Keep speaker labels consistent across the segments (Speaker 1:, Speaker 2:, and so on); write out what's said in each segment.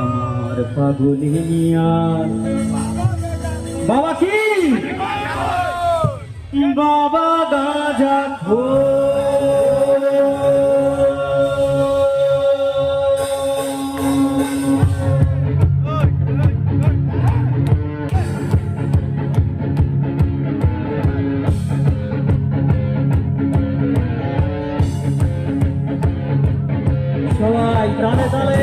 Speaker 1: আমার পাগলিয়া বাবা কি বাবা গাঁজা খো সবাই তালে তালে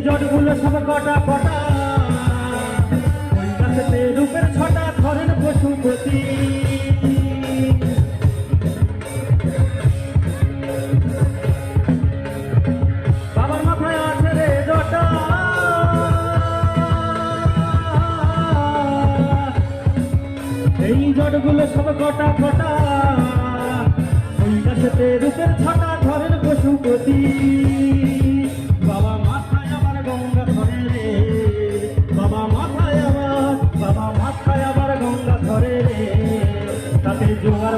Speaker 1: জটগুলো সব কটা কটা ওই গাছেতে রূপের ছটা ধরেন পশুপতি বাবার মাথায় আছে রে জটা এই জটগুলো সব কটা কটা ওই গাছেতে রূপের ছটা ধরেন পশুপতি বাবা মাথায় আবার গঙ্গা ধরে রে বাবা মাথায় আবার গঙ্গা ধরে রে তাতে জোয়ার